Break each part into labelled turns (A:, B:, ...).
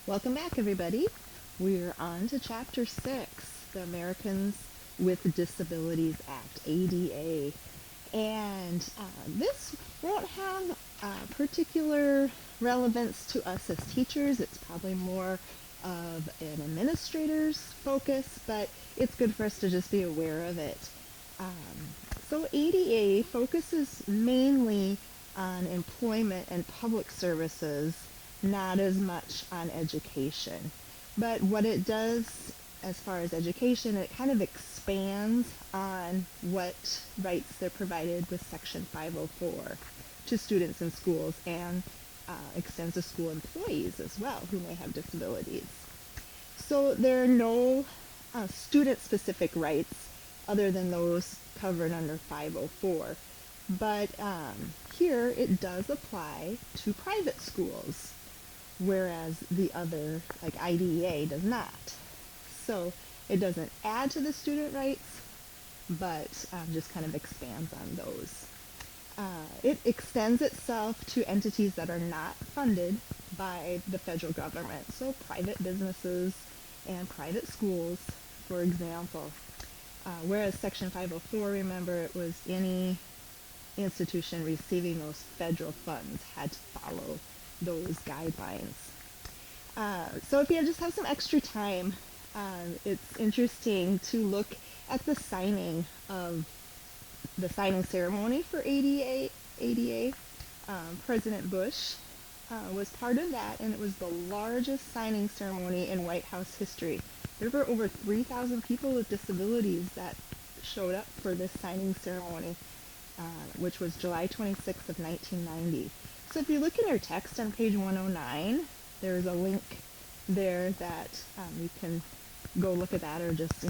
A: Welcome back, everybody. We're on to Chapter 6, the Americans with Disabilities Act, ADA. And this won't have particular relevance to us as teachers. It's probably more of an administrator's focus, but it's good for us to just be aware of it. So ADA focuses mainly on employment and public services, not as much on education. But what it does as far as education, it kind of expands on what rights they're provided with Section 504 to students in schools and extends to school employees as well who may have disabilities. So there are no student-specific rights other than those covered under 504. But here it does apply to private schools, whereas the other, like IDEA, does not. So it doesn't add to the student rights, but just kind of expands on those. It extends itself to entities that are not funded by the federal government, so private businesses and private schools, for example. Whereas Section 504, remember, it was any institution receiving those federal funds had to follow those guidelines. So if you just have some extra time, it's interesting to look at the signing ceremony for ADA. President Bush was part of that, and it was the largest signing ceremony in White House history. There were over 3,000 people with disabilities that showed up for this signing ceremony, which was July 26th of 1990. So if you look in your text on page 109, there's a link there that you can go look at that, or just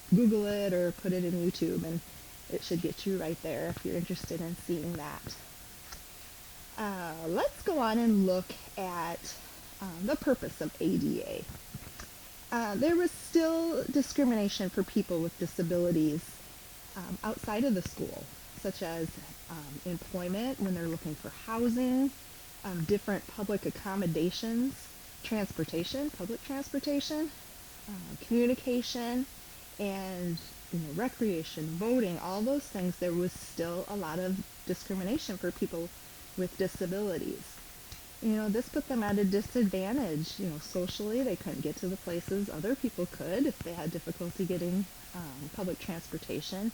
A: Google it or put it in YouTube, and it should get you right there if you're interested in seeing that. Let's go on and look at the purpose of ADA. There was still discrimination for people with disabilities outside of the school, such as employment when they're looking for housing, different public accommodations, public transportation, communication, and recreation, voting, all those things. There was still a lot of discrimination for people with disabilities. This put them at a disadvantage. Socially, they couldn't get to the places other people could if they had difficulty getting public transportation.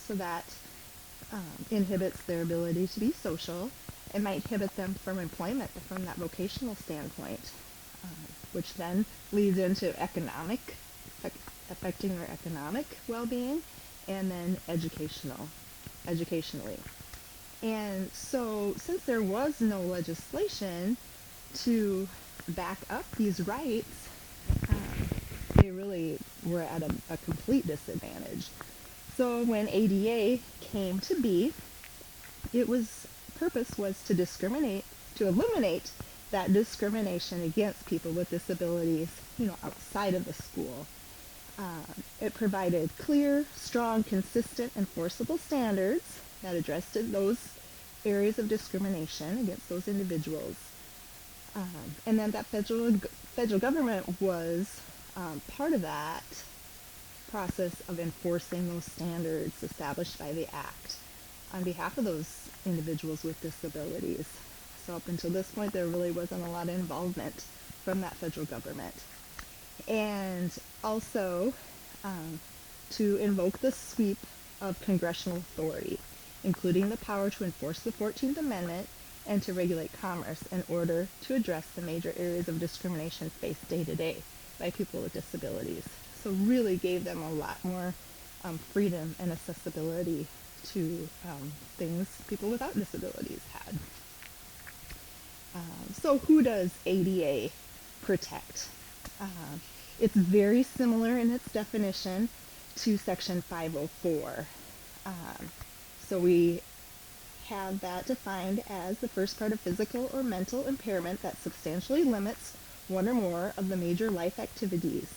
A: So that inhibits their ability to be social. It might inhibit them from employment from that vocational standpoint, which then leads into affecting their economic well-being, and then educationally. And so, since there was no legislation to back up these rights, they really were at a complete disadvantage. So when ADA came to be, purpose was to eliminate that discrimination against people with disabilities, outside of the school. It provided clear, strong, consistent, enforceable standards that addressed those areas of discrimination against those individuals. And then that federal government was part of that process of enforcing those standards established by the Act on behalf of those individuals with disabilities. So up until this point, there really wasn't a lot of involvement from that federal government. And also to invoke the sweep of congressional authority, including the power to enforce the 14th Amendment and to regulate commerce in order to address the major areas of discrimination faced day to day by people with disabilities. So really gave them a lot more freedom and accessibility to things people without disabilities had. So who does ADA protect? It's very similar in its definition to Section 504. So we have that defined as the first part of physical or mental impairment that substantially limits one or more of the major life activities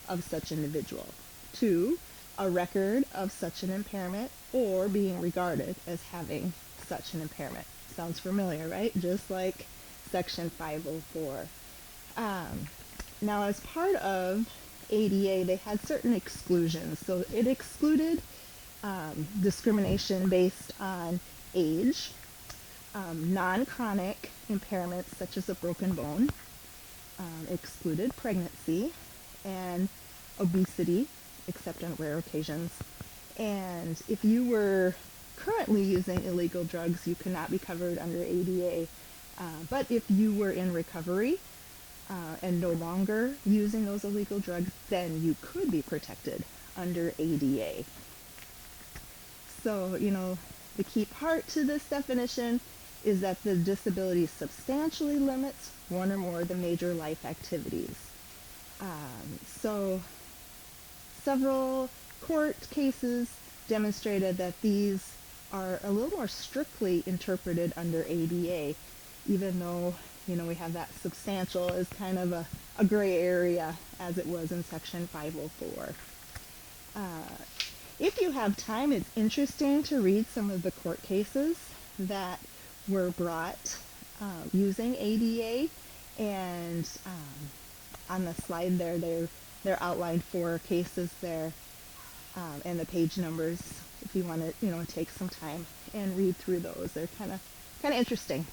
A: of such individual. 2, a record of such an impairment or being regarded as having such an impairment. Sounds familiar, right? Just like Section 504. Um, Now, as part of ADA, they had certain exclusions. So it excluded discrimination based on age, non-chronic impairments such as a broken bone, excluded pregnancy, and obesity, except on rare occasions. And if you were currently using illegal drugs, you could not be covered under ADA. But if you were in recovery and no longer using those illegal drugs, then you could be protected under ADA. So, the key part to this definition is that the disability substantially limits one or more of the major life activities. So several court cases demonstrated that these are a little more strictly interpreted under ADA, even though, we have that substantial as kind of a gray area as it was in Section 504. If you have time, it's interesting to read some of the court cases that were brought using ADA, and on the slide there, they're outlined 4 cases there, and the page numbers. If you want to, take some time and read through those, they're kind of interesting.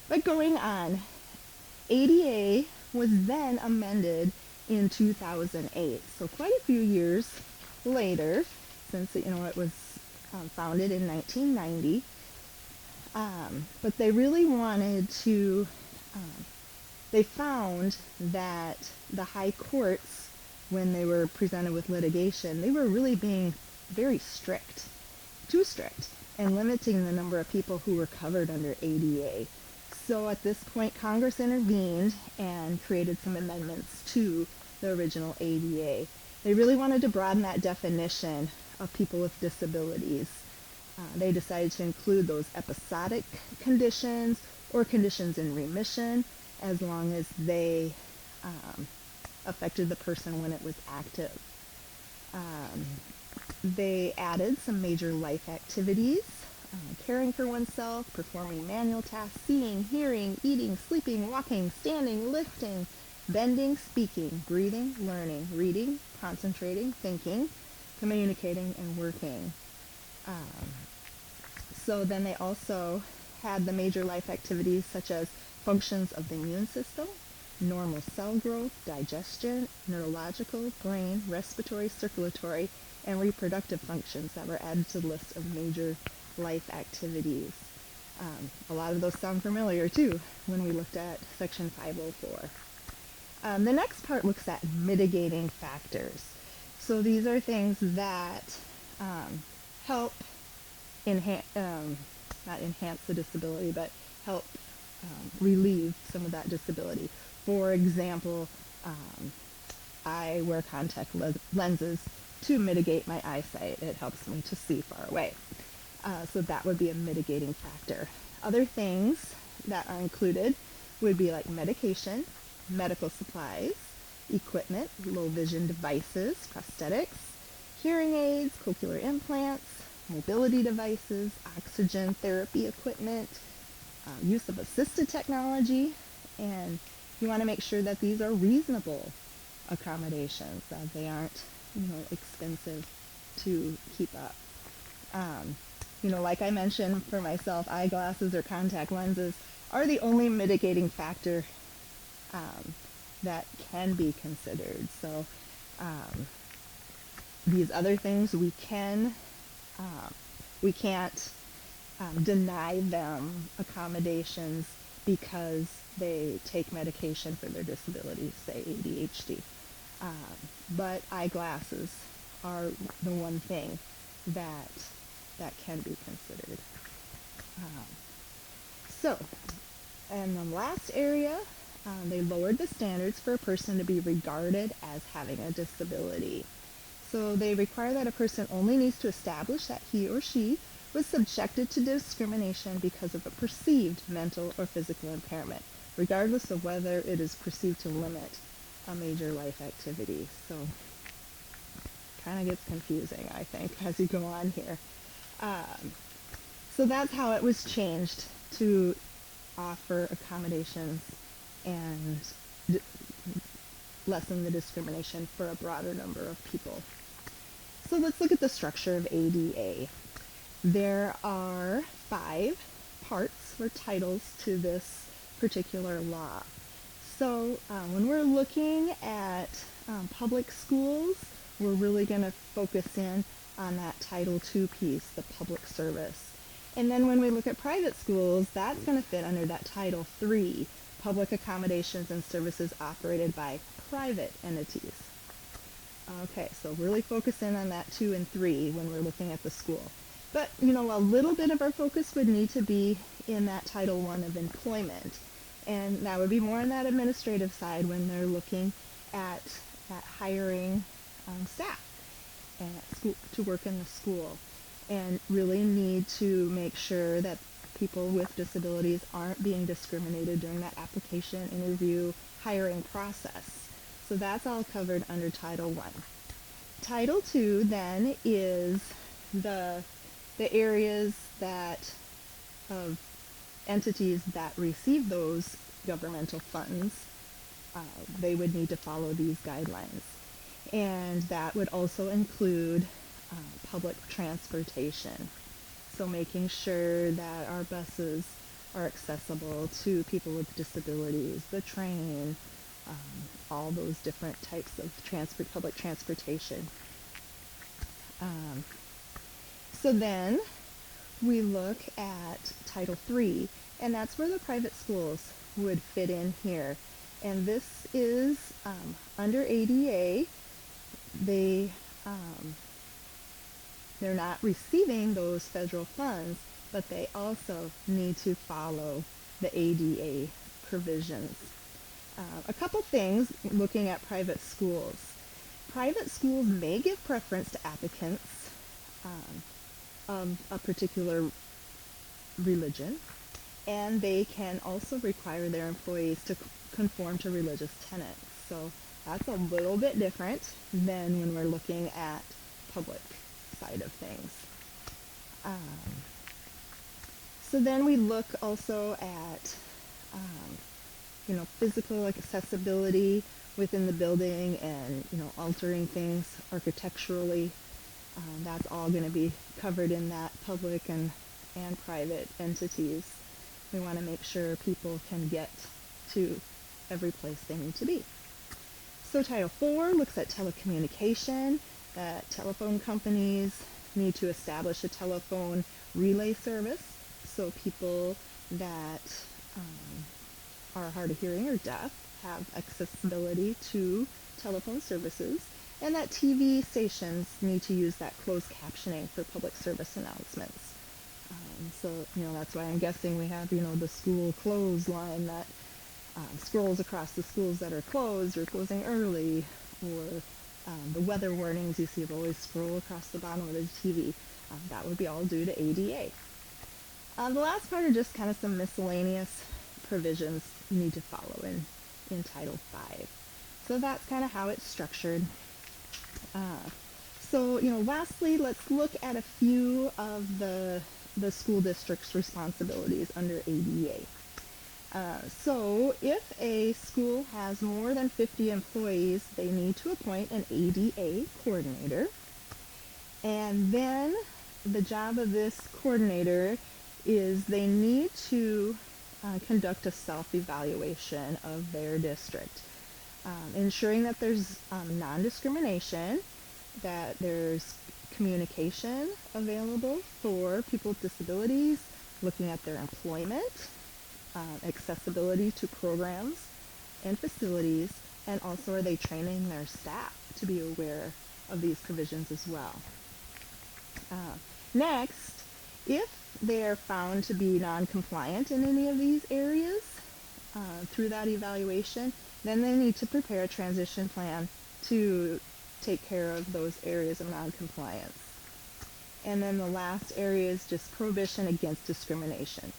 A: But going on, ADA was then amended in 2008, so quite a few years later, since it was founded in 1990. But they really wanted to. They found that the high courts, when they were presented with litigation, they were really being very strict, too strict, and limiting the number of people who were covered under ADA. So at this point, Congress intervened and created some amendments to the original ADA. They really wanted to broaden that definition of people with disabilities. They decided to include those episodic conditions or conditions in remission, as long as they affected the person when it was active. They added some major life activities, caring for oneself, performing manual tasks, seeing, hearing, eating, sleeping, walking, standing, lifting, bending, speaking, breathing, learning, reading, concentrating, thinking, communicating, and working. So then they also had the major life activities such as functions of the immune system, normal cell growth, digestion, neurological, brain, respiratory, circulatory, and reproductive functions that were added to the list of major life activities. A lot of those sound familiar too when we looked at Section 504. The next part looks at mitigating factors. So these are things that help not enhance the disability, but help relieve some of that disability. For example, I wear contact lenses to mitigate my eyesight. It helps me to see far away. So that would be a mitigating factor. Other things that are included would be like medication, medical supplies, equipment, low vision devices, prosthetics, hearing aids, cochlear implants, mobility devices, oxygen therapy equipment, use of assisted technology, and you want to make sure that these are reasonable accommodations, that they aren't, expensive to keep up. Like I mentioned for myself, eyeglasses or contact lenses are the only mitigating factor that can be considered. So these other things we can't deny them accommodations because they take medication for their disability, say ADHD. But eyeglasses are the one thing that can be considered. So, in the last area, they lowered the standards for a person to be regarded as having a disability. So they require that a person only needs to establish that he or she was subjected to discrimination because of a perceived mental or physical impairment, regardless of whether it is perceived to limit a major life activity. So kind of gets confusing, I think, as you go on here. So that's how it was changed to offer accommodations and d- lessen the discrimination for a broader number of people. So let's look at the structure of ADA. There are 5 parts or titles to this particular law. So when we're looking at public schools, we're really going to focus in on that Title II piece, the public service. And then when we look at private schools, that's going to fit under that Title III, public accommodations and services operated by private entities. Okay, so really focus in on that 2 and 3 when we're looking at the school. But, a little bit of our focus would need to be in that Title I of employment. And that would be more on that administrative side when they're looking at hiring staff at school, to work in the school, and really need to make sure that people with disabilities aren't being discriminated during that application, interview, hiring process. So that's all covered under Title I. Title II then is the areas that of entities that receive those governmental funds, they would need to follow these guidelines. And that would also include public transportation. So making sure that our buses are accessible to people with disabilities, the train, all those different types of public transportation. So then we look at Title III, and that's where the private schools would fit in here. And this is under ADA. They're not receiving those federal funds, but they also need to follow the ADA provisions. A couple things looking at private schools. Private schools may give preference to applicants of a particular religion, and they can also require their employees to conform to religious tenets. So that's a little bit different than when we're looking at public side of things. So then we look also at physical accessibility within the building, and altering things architecturally. That's all going to be covered in that public and private entities. We want to make sure people can get to every place they need to be. So Title IV looks at telecommunication, that telephone companies need to establish a telephone relay service so people that are hard of hearing or deaf have accessibility to telephone services, and that TV stations need to use that closed captioning for public service announcements. So that's why I'm guessing we have the school close line that scrolls across the schools that are closed or closing early, or the weather warnings you see always scroll across the bottom of the TV. That would be all due to ADA. The last part are just kind of some miscellaneous provisions you need to follow in Title V. So that's kind of how it's structured. So lastly, let's look at a few of the school district's responsibilities under ADA. So if a school has more than 50 employees, they need to appoint an ADA coordinator. And then the job of this coordinator is they need to conduct a self-evaluation of their district, ensuring that there's non-discrimination, that there's communication available for people with disabilities, looking at their employment, accessibility to programs and facilities, and also are they training their staff to be aware of these provisions as well. Next, if they are found to be non-compliant in any of these areas through that evaluation, then they need to prepare a transition plan to take care of those areas of non-compliance. And then the last area is just prohibition against discrimination.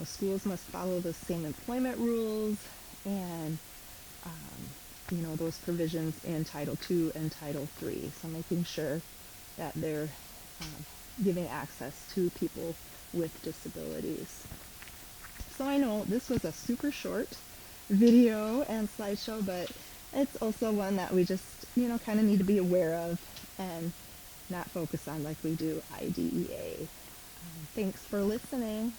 A: Schools must follow the same employment rules and those provisions in Title II and Title III. So making sure that they're giving access to people with disabilities. So I know this was a super short video and slideshow, but it's also one that we just, kind of need to be aware of and not focus on like we do IDEA. Thanks for listening.